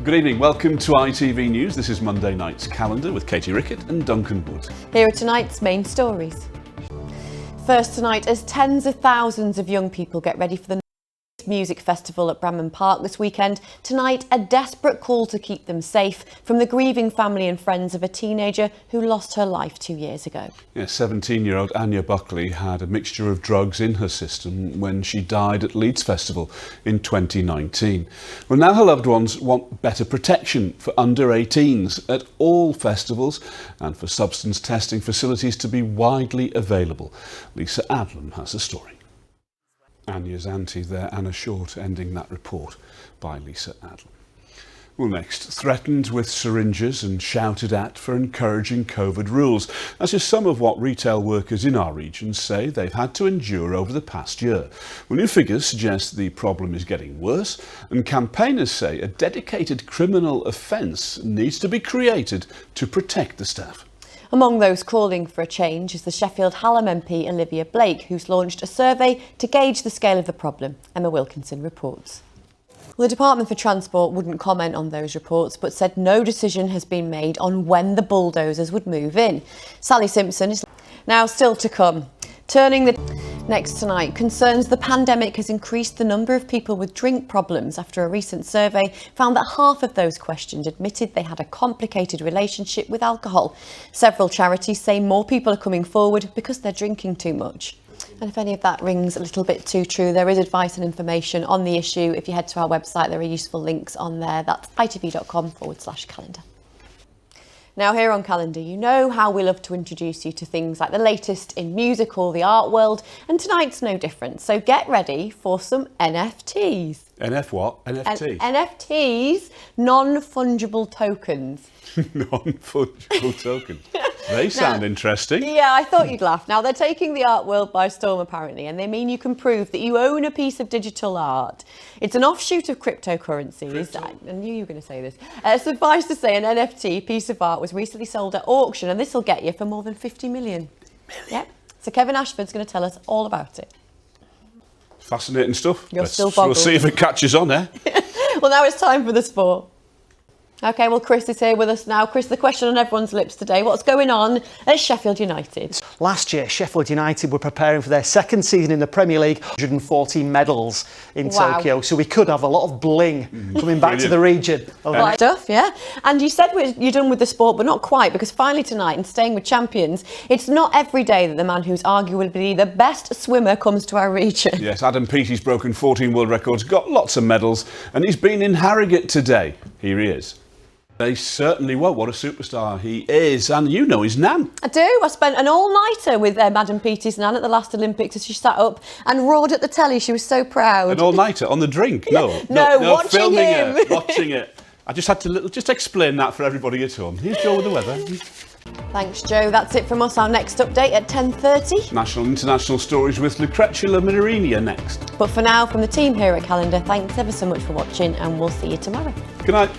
Good evening, welcome to ITV News. This is Monday night's calendar with Katy Rickitt and Duncan Wood. Here are tonight's main stories. First tonight, as tens of thousands of young people get ready for the music festival at Bramham Park this weekend, tonight a desperate call to keep them safe from the grieving family and friends of a teenager who lost her life 2 years ago. Yeah, 17-year-old Anya Buckley had a mixture of drugs in her system when she died at Leeds Festival in 2019. Well, now her loved ones want better protection for under 18s at all festivals and for substance testing facilities to be widely available. Lisa Adlam has the story. Anya's auntie there, Anna Short, ending that report by Lisa Adlam. Well, next, threatened with syringes and shouted at for encouraging COVID rules. That's just some of what retail workers in our region say they've had to endure over the past year. Well, new figures suggest the problem is getting worse, and campaigners say a dedicated criminal offence needs to be created to protect the staff. Among those calling for a change is the Sheffield Hallam MP Olivia Blake, who's launched a survey to gauge the scale of the problem. Emma Wilkinson reports. Well, the Department for Transport wouldn't comment on those reports, but said no decision has been made on when the bulldozers would move in. Sally Simpson is now still to come. Turning the next tonight, concerns the pandemic has increased the number of people with drink problems after a recent survey found that half of those questioned admitted they had a complicated relationship with alcohol. Several charities say more people are coming forward because they're drinking too much. And if any of that rings a little bit too true, there is advice and information on the issue. If you head to our website, there are useful links on there. That's itv.com/calendar. Now, here on Calendar, you know how we love to introduce you to things like the latest in music or the art world, and tonight's no different. So get ready for some NFTs. NF what? NFT? NFTs, non-fungible tokens. Non-fungible token. They sound interesting. Yeah, I thought you'd laugh. Now, they're taking the art world by storm, apparently, and they mean you can prove that you own a piece of digital art. It's an offshoot of cryptocurrencies. I knew you were going to say this. Suffice to say, an NFT piece of art was recently sold at auction, and this will get you for more than 50 million. Yep. So Kevin Ashford's going to tell us all about it. Fascinating stuff. You're still boggled. We'll see if it catches on, eh? Well, now it's time for the sport. OK, well, Chris is here with us now. Chris, the question on everyone's lips today, what's going on at Sheffield United? Last year, Sheffield United were preparing for their second season in the Premier League, 140 medals in Tokyo, so we could have a lot of bling coming back to the region. Right stuff, yeah. And you said you're done with the sport, but not quite, because finally tonight, and staying with champions, it's not every day that the man who's arguably the best swimmer comes to our region. Yes, Adam Peaty's broken 14 world records, got lots of medals, and he's been in Harrogate today. Here he is. They certainly won't. What a superstar he is. And you know his nan. I do. I spent an all-nighter with Madam Peaty's nan at the last Olympics as she sat up and roared at the telly. She was so proud. An all-nighter on the drink? No, watching filming him. it, watching it. I just had to just explain that for everybody at home. Here's Joe with the weather. Thanks, Joe. That's it from us. Our next update at 10:30. National and international stories with Lucrezia Marini next. But for now, from the team here at Calendar, thanks ever so much for watching, and we'll see you tomorrow. Good night.